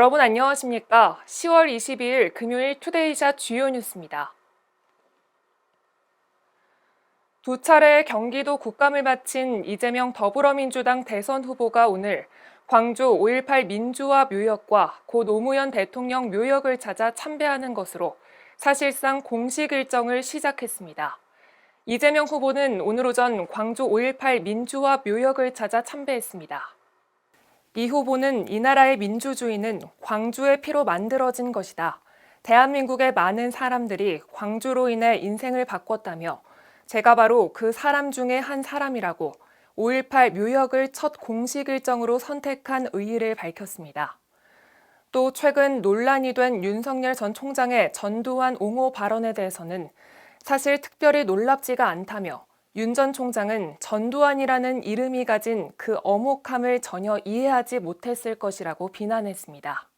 여러분 안녕하십니까? 10월 22일 금요일 투데이샷 주요 뉴스입니다. 두 차례 경기도 국감을 마친 이재명 더불어민주당 대선 후보가 오늘 광주 5.18 민주화 묘역과 고 노무현 대통령 묘역을 찾아 참배하는 것으로 사실상 공식 일정을 시작했습니다. 이재명 후보는 오늘 오전 광주 5.18 민주화 묘역을 찾아 참배했습니다. 이 후보는 이 나라의 민주주의는 광주의 피로 만들어진 것이다. 대한민국의 많은 사람들이 광주로 인해 인생을 바꿨다며 제가 바로 그 사람 중에 한 사람이라고 5.18 묘역을 첫 공식 일정으로 선택한 의의를 밝혔습니다. 또 최근 논란이 된 윤석열 전 총장의 전두환 옹호 발언에 대해서는 사실 특별히 놀랍지가 않다며 윤 전 총장은 전두환이라는 이름이 가진 그 엄혹함을 전혀 이해하지 못했을 것이라고 비난했습니다.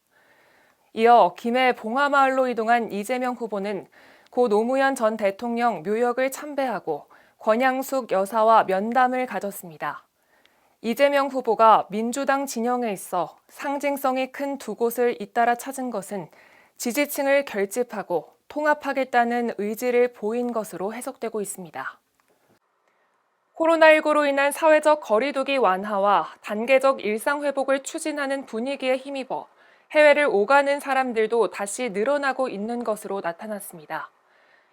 이어 김해 봉하마을로 이동한 이재명 후보는 고 노무현 전 대통령 묘역을 참배하고 권양숙 여사와 면담을 가졌습니다. 이재명 후보가 민주당 진영에 있어 상징성이 큰 두 곳을 잇따라 찾은 것은 지지층을 결집하고 통합하겠다는 의지를 보인 것으로 해석되고 있습니다. 코로나19로 인한 사회적 거리두기 완화와 단계적 일상 회복을 추진하는 분위기에 힘입어 해외를 오가는 사람들도 다시 늘어나고 있는 것으로 나타났습니다.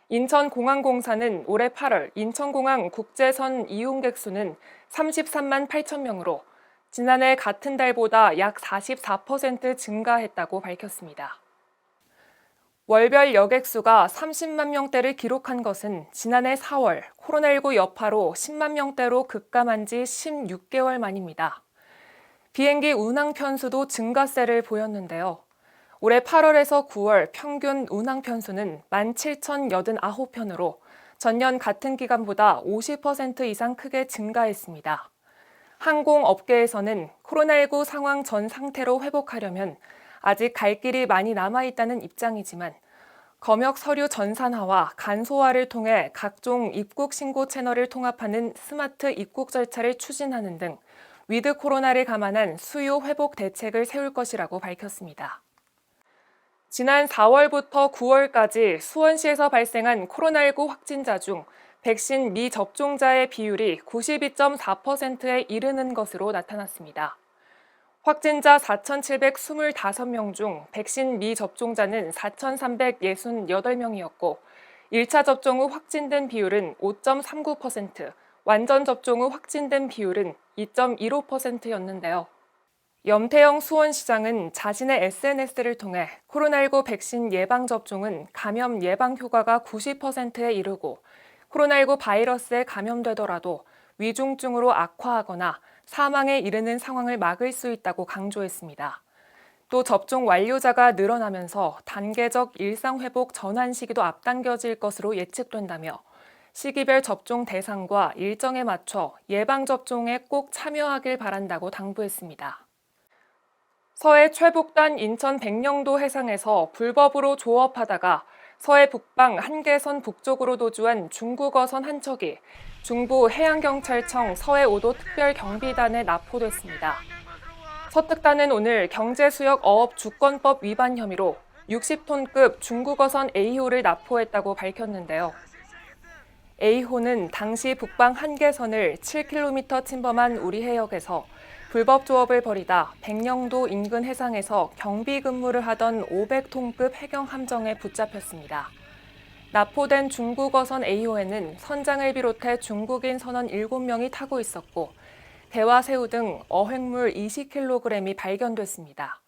인천공항공사는 올해 8월 인천공항 국제선 이용객 수는 33만 8천 명으로 지난해 같은 달보다 약 44% 증가했다고 밝혔습니다. 월별 여객 수가 30만 명대를 기록한 것은 지난해 4월 코로나19 여파로 10만 명대로 급감한 지 16개월 만입니다. 비행기 운항 편수도 증가세를 보였는데요. 올해 8월에서 9월 평균 운항 편수는 17,089편으로 전년 같은 기간보다 50% 이상 크게 증가했습니다. 항공업계에서는 코로나19 상황 전 상태로 회복하려면 아직 갈 길이 많이 남아있다는 입장이지만 검역 서류 전산화와 간소화를 통해 각종 입국 신고 채널을 통합하는 스마트 입국 절차를 추진하는 등 위드 코로나를 감안한 수요 회복 대책을 세울 것이라고 밝혔습니다. 지난 4월부터 9월까지 수원시에서 발생한 코로나19 확진자 중 백신 미접종자의 비율이 92.4%에 이르는 것으로 나타났습니다. 확진자 4,725명 중 백신 미접종자는 4,368명이었고 1차 접종 후 확진된 비율은 5.39%, 완전 접종 후 확진된 비율은 2.15%였는데요. 염태영 수원시장은 자신의 SNS를 통해 코로나19 백신 예방접종은 감염 예방 효과가 90%에 이르고 코로나19 바이러스에 감염되더라도 위중증으로 악화하거나 사망에 이르는 상황을 막을 수 있다고 강조했습니다. 또 접종 완료자가 늘어나면서 단계적 일상회복 전환 시기도 앞당겨질 것으로 예측된다며 시기별 접종 대상과 일정에 맞춰 예방접종에 꼭 참여하길 바란다고 당부했습니다. 서해 최북단 인천 백령도 해상에서 불법으로 조업하다가 서해 북방 한계선 북쪽으로 도주한 중국어선 한 척이 중부 해양경찰청 서해 5도 특별경비단에 납포됐습니다. 서특단은 오늘 경제수역 어업 주권법 위반 혐의로 60톤급 중국어선 A호를 납포했다고 밝혔는데요. A호는 당시 북방 한계선을 7km 침범한 우리 해역에서 불법 조업을 벌이다 백령도 인근 해상에서 경비 근무를 하던 500톤급 해경 함정에 붙잡혔습니다. 납포된 중국어선 A호에는 선장을 비롯해 중국인 선원 7명이 타고 있었고 대화 새우 등 어획물 20kg이 발견됐습니다.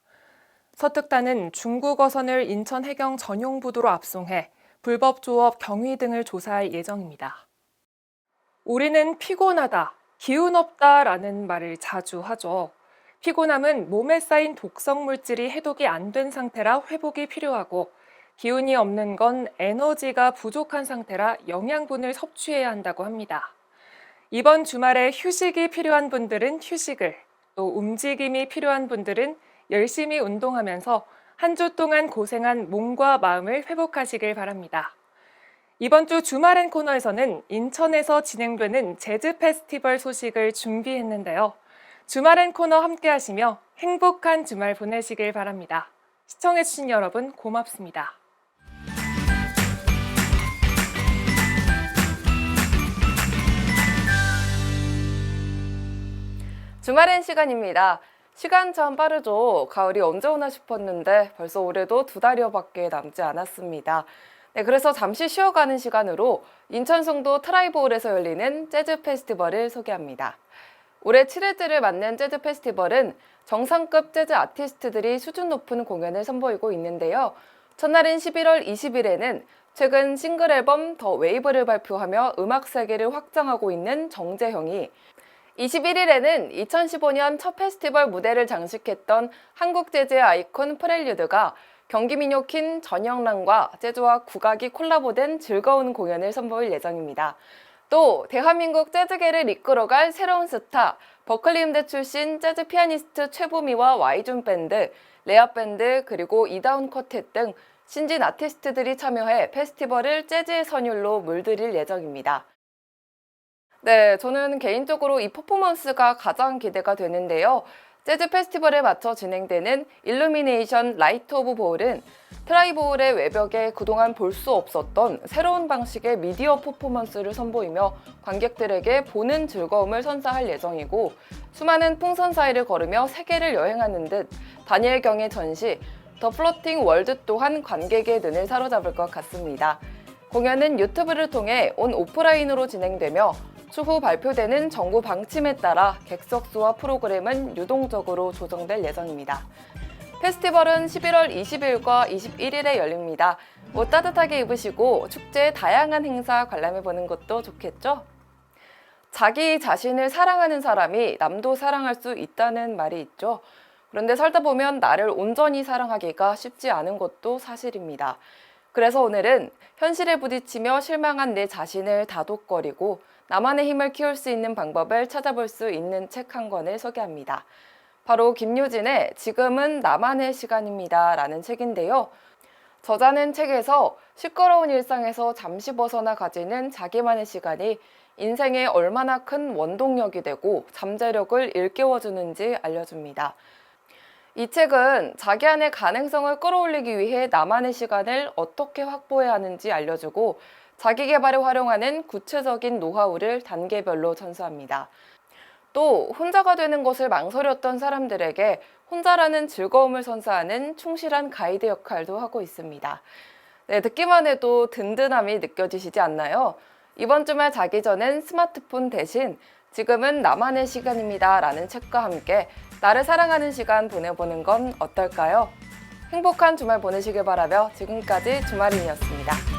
서특단은 중국어선을 인천 해경 전용 부두로 압송해 불법 조업 경위 등을 조사할 예정입니다. 우리는 피곤하다, 기운 없다라는 말을 자주 하죠. 피곤함은 몸에 쌓인 독성 물질이 해독이 안 된 상태라 회복이 필요하고 기운이 없는 건 에너지가 부족한 상태라 영양분을 섭취해야 한다고 합니다. 이번 주말에 휴식이 필요한 분들은 휴식을, 또 움직임이 필요한 분들은 열심히 운동하면서 한 주 동안 고생한 몸과 마음을 회복하시길 바랍니다. 이번 주 주말엔 코너에서는 인천에서 진행되는 재즈 페스티벌 소식을 준비했는데요. 주말엔 코너 함께 하시며 행복한 주말 보내시길 바랍니다. 시청해주신 여러분 고맙습니다. 주말엔 시간입니다. 시간 참 빠르죠. 가을이 언제 오나 싶었는데 벌써 올해도 2달여밖에 남지 않았습니다. 네, 그래서 잠시 쉬어가는 시간으로 인천 송도 트라이브홀에서 열리는 재즈 페스티벌을 소개합니다. 올해 7회째를 맞는 재즈 페스티벌은 정상급 재즈 아티스트들이 수준 높은 공연을 선보이고 있는데요. 첫날인 11월 20일에는 최근 싱글 앨범 더 웨이브를 발표하며 음악 세계를 확장하고 있는 정재형이, 21일에는 2015년 첫 페스티벌 무대를 장식했던 한국 재즈의 아이콘 프렐류드가 경기민요 퀸 전영란과 재즈와 국악이 콜라보된 즐거운 공연을 선보일 예정입니다. 또 대한민국 재즈계를 이끌어갈 새로운 스타, 버클리 음대 출신 재즈 피아니스트 최보미와 Y준 밴드, 레아 밴드, 그리고 이다운 쿼텟 등 신진 아티스트들이 참여해 페스티벌을 재즈의 선율로 물들일 예정입니다. 네, 저는 개인적으로 이 퍼포먼스가 가장 기대가 되는데요. 재즈 페스티벌에 맞춰 진행되는 일루미네이션 라이트 오브 볼은 트라이브홀의 외벽에 그동안 볼 수 없었던 새로운 방식의 미디어 퍼포먼스를 선보이며 관객들에게 보는 즐거움을 선사할 예정이고, 수많은 풍선 사이를 걸으며 세계를 여행하는 듯 다니엘 경의 전시 더 플로팅 월드 또한 관객의 눈을 사로잡을 것 같습니다. 공연은 유튜브를 통해 온 오프라인으로 진행되며 추후 발표되는 정부 방침에 따라 객석수와 프로그램은 유동적으로 조정될 예정입니다. 페스티벌은 11월 20일과 21일에 열립니다. 옷 따뜻하게 입으시고 축제의 다양한 행사 관람해보는 것도 좋겠죠? 자기 자신을 사랑하는 사람이 남도 사랑할 수 있다는 말이 있죠. 그런데 살다 보면 나를 온전히 사랑하기가 쉽지 않은 것도 사실입니다. 그래서 오늘은 현실에 부딪히며 실망한 내 자신을 다독거리고 나만의 힘을 키울 수 있는 방법을 찾아볼 수 있는 책 한 권을 소개합니다. 바로 김유진의 지금은 나만의 시간입니다 라는 책인데요. 저자는 책에서 시끄러운 일상에서 잠시 벗어나 가지는 자기만의 시간이 인생에 얼마나 큰 원동력이 되고 잠재력을 일깨워주는지 알려줍니다. 이 책은 자기 안의 가능성을 끌어올리기 위해 나만의 시간을 어떻게 확보해야 하는지 알려주고 자기 개발에 활용하는 구체적인 노하우를 단계별로 전수합니다. 또 혼자가 되는 것을 망설였던 사람들에게 혼자라는 즐거움을 선사하는 충실한 가이드 역할도 하고 있습니다. 네, 듣기만 해도 든든함이 느껴지시지 않나요? 이번 주말 자기 전엔 스마트폰 대신 지금은 나만의 시간입니다 라는 책과 함께 나를 사랑하는 시간 보내보는 건 어떨까요? 행복한 주말 보내시길 바라며 지금까지 주말인이었습니다.